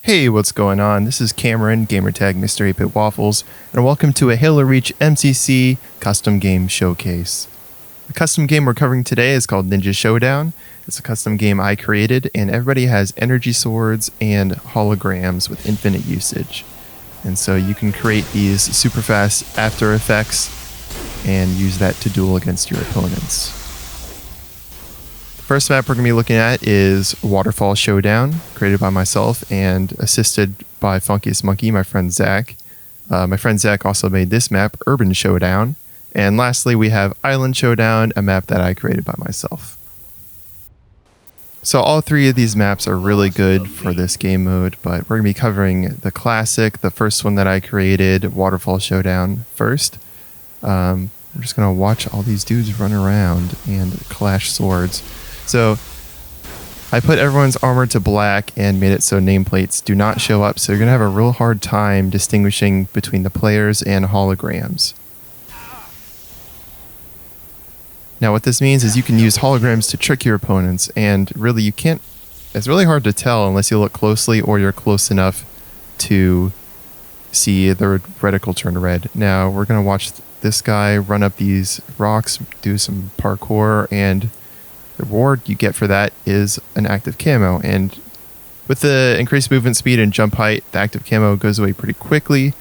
Hey, what's going on? This is Cameron, gamertag Mr. 8-Bit Waffles, and welcome to a Halo Reach MCC custom game showcase. The custom game we're covering today is called Ninja Showdown. It's a custom game I created, and everybody has energy swords and holograms with infinite usage. And so you can create these super fast after effects and use that to duel against your opponents. First map we're going to be looking at is Waterfall Showdown, created by myself and assisted by FunkiestMonke, my friend Zach. My friend Zach also made this map, Urban Showdown. And lastly, we have Island Showdown, a map that I created by myself. So all three of these maps are really good for this game mode, but we're going to be covering the classic, the first one that I created, Waterfall Showdown, first. We're just going to watch all these dudes run around and clash swords. So I put everyone's armor to black and made it so nameplates do not show up, so you're going to have a real hard time distinguishing between the players and holograms. Now what this means is you can use holograms to trick your opponents, and really you can't, it's really hard to tell unless you look closely or you're close enough to see the reticle turn red. Now we're going to watch this guy run up these rocks, do some parkour, and the reward you get for that is an active camo. And with the increased movement speed and jump height, the active camo goes away pretty quickly,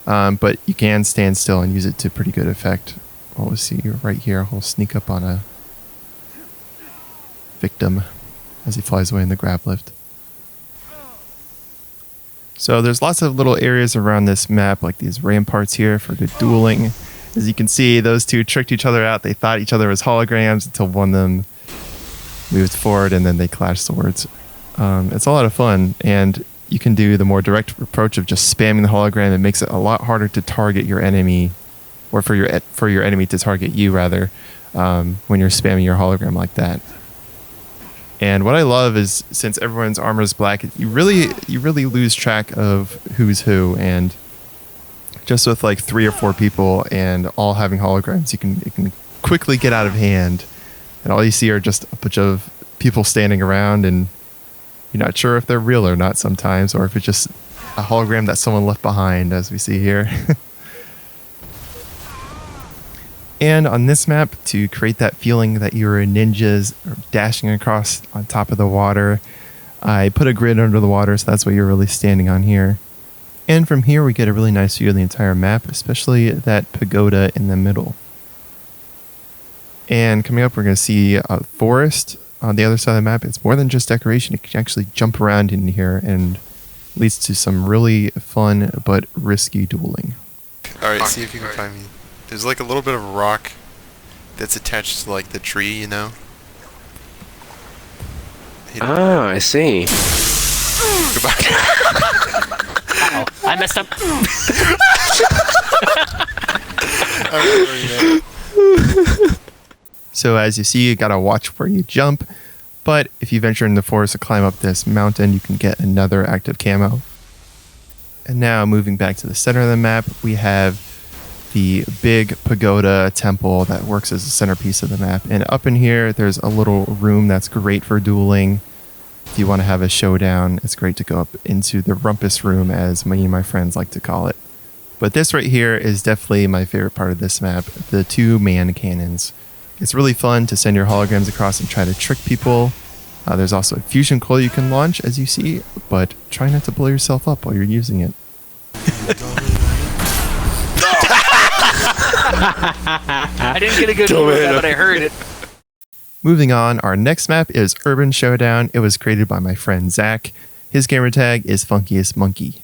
but you can stand still and use it to pretty good effect. We'll see right here, he'll sneak up on a victim as he flies away in the grab lift. So there's lots of little areas around this map, like these ramparts here for good dueling. As you can see, those two tricked each other out. They thought each other was holograms until one of them moved forward and then they clashed swords. It's a lot of fun, and you can do the more direct approach of just spamming the hologram. It makes it a lot harder to target your enemy, or for your enemy to target you rather, when you're spamming your hologram like that. And what I love is, since everyone's armor is black, you really lose track of who's who, and just with like 3 or 4 people and all having holograms, it can quickly get out of hand. And all you see are just a bunch of people standing around, and you're not sure if they're real or not sometimes, or if it's just a hologram that someone left behind, as we see here. And on this map, to create that feeling that you're ninjas dashing across on top of the water, I put a grid under the water, so that's what you're really standing on here. And from here, we get a really nice view of the entire map, especially that pagoda in the middle. And coming up, we're going to see a forest on the other side of the map. It's more than just decoration. It can actually jump around in here and leads to some really fun but risky dueling. Alright, see if you can find me. There's like a little bit of a rock that's attached to like the tree, you know? Oh, I see. Goodbye. Uh-oh, I messed up. So as you see, you gotta watch where you jump, but if you venture in the forest to climb up this mountain, you can get another active camo. And now moving back to the center of the map, we have the big pagoda temple that works as a centerpiece of the map. And up in here, there's a little room that's great for dueling. If you want to have a showdown, it's great to go up into the rumpus room, as me and my friends like to call it. But this right here is definitely my favorite part of this map, the 2-man cannons. It's really fun to send your holograms across and try to trick people. There's also a fusion coil you can launch, as you see, but try not to blow yourself up while you're using it. I didn't get a good look at that, but I heard it. Moving on, our next map is Urban Showdown. It was created by my friend Zach. His gamertag is FunkiestMonke.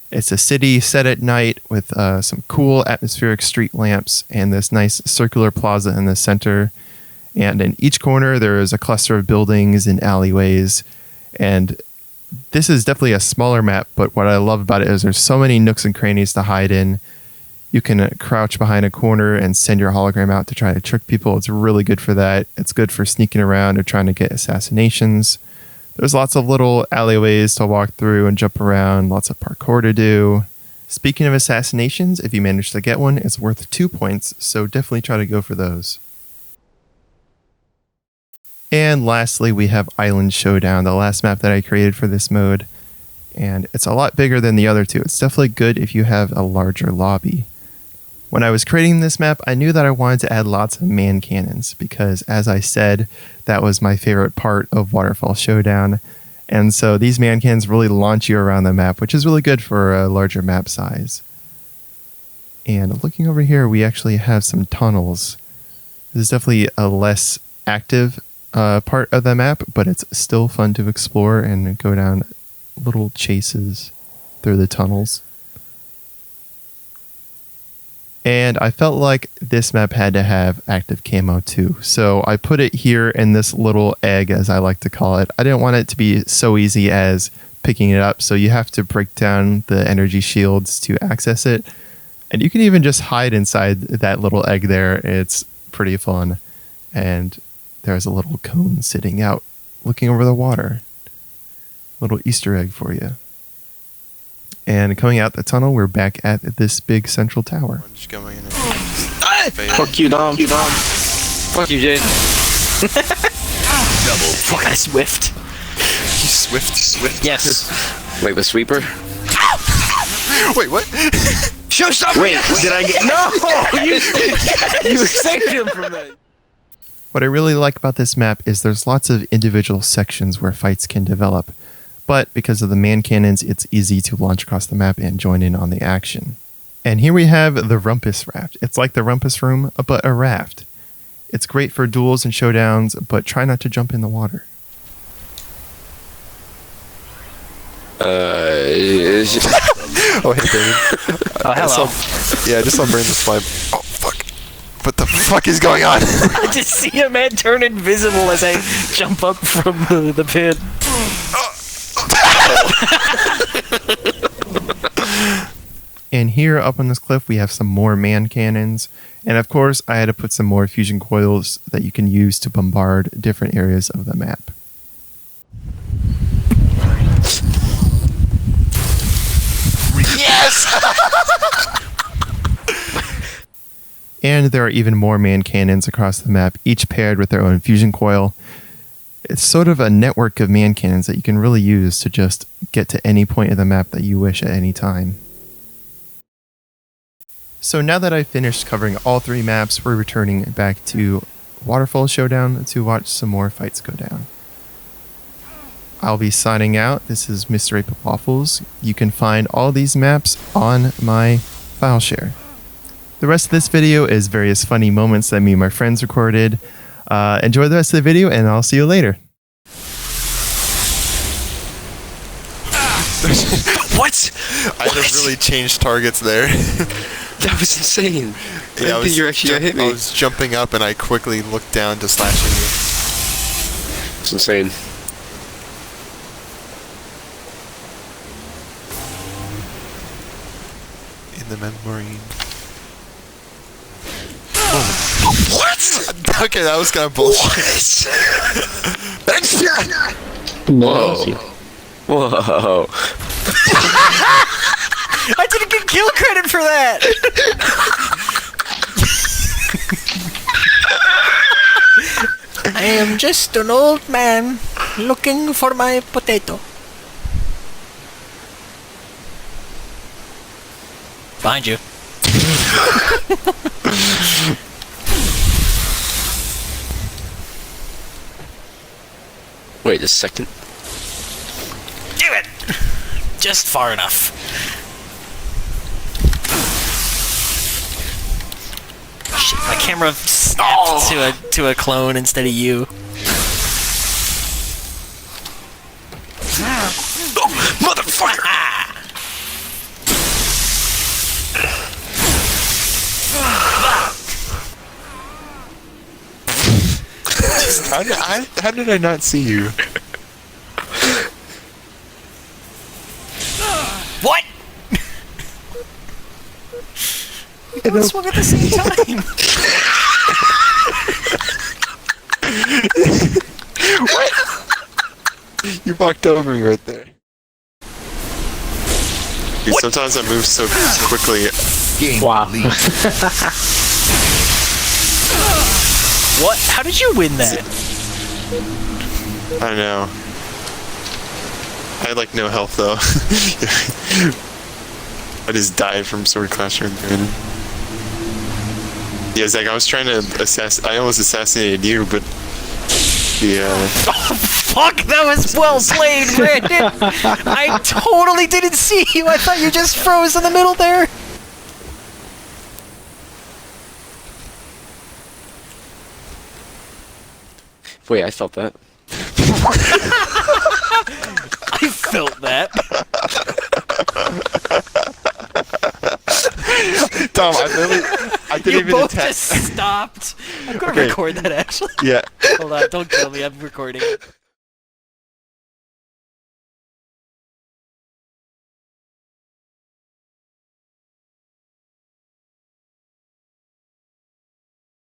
It's a city set at night with some cool atmospheric street lamps and this nice circular plaza in the center. And in each corner, there is a cluster of buildings and alleyways. And this is definitely a smaller map, but what I love about it is there's so many nooks and crannies to hide in. You can crouch behind a corner and send your hologram out to try to trick people. It's really good for that. It's good for sneaking around or trying to get assassinations. There's lots of little alleyways to walk through and jump around, lots of parkour to do. Speaking of assassinations, if you manage to get one, it's worth 2 points, so definitely try to go for those. And lastly, we have Island Showdown, the last map that I created for this mode. and it's a lot bigger than the other two. It's definitely good if you have a larger lobby. When I was creating this map, I knew that I wanted to add lots of man cannons because, as I said, that was my favorite part of Waterfall Showdown. And so these man cannons really launch you around the map, which is really good for a larger map size. And looking over here, we actually have some tunnels. This is definitely a less active part of the map, but it's still fun to explore and go down little chases through the tunnels. And I felt like this map had to have active camo too. So I put it here in this little egg, as I like to call it. I didn't want it to be so easy as picking it up. So you have to break down the energy shields to access it. And you can even just hide inside that little egg there. It's pretty fun. And there's a little cone sitting out looking over the water. Little Easter egg for you. And coming out the tunnel, we're back at this big central tower. I'm just going in and Fuck you, Dom. Fuck you, Jade. Double. Fuck, I swift. You swift. Yes. Wait, the sweeper? Wait, what? Show something. Wait, did I get... No! You saved him from that. What I really like about this map is there's lots of individual sections where fights can develop. But because of the man cannons, it's easy to launch across the map and join in on the action. And here we have the rumpus raft. It's like the rumpus room, but a raft. It's great for duels and showdowns, but try not to jump in the water. Oh, hey, David. Oh, hello. I just saw Brain the slide. Oh, fuck. What the fuck is going on? I just see a man turn invisible as I jump up from the pit. And here up on this cliff, we have some more man cannons. And of course, I had to put some more fusion coils that you can use to bombard different areas of the map. Yes! And there are even more man cannons across the map, each paired with their own fusion coil. It's sort of a network of man cannons that you can really use to just get to any point of the map that you wish at any time. So now that I've finished covering all three maps, we're returning back to Waterfall Showdown to watch some more fights go down. I'll be signing out. This is Mr. Ape of Waffles. You can find all these maps on my file share. The rest of this video is various funny moments that me and my friends recorded. Enjoy the rest of the video, and I'll see you later. What? I just really changed targets there. That was insane. Yeah, I think you're actually gonna hit me. I was jumping up and I quickly looked down to slash at you. It's insane. In the memory. What? Okay, that was kind of bullshit. Whoa. Whoa. I didn't get kill credit for that. I am just an old man looking for my potato. Behind you. Wait a second. Do it! Just far enough. Shit, my camera snapped to a clone instead of you. Oh, motherfucker! How did I not see you? What? We both swung at the same time. What? You walked over me right there. Dude, sometimes I move so quickly. Wow. What? How did you win that? I don't know. I had like no health though. I just died from sword clash right there. Yeah, Zach, I was trying to I almost assassinated you, but yeah. Oh, fuck! That was well played, Brandon! I totally didn't see you! I thought you just froze in the middle there! Wait, I felt that. I felt that. Tom, I didn't You even both attack. just stopped. I'm gonna Okay. record that actually. Yeah. Hold on, don't kill me, I'm recording.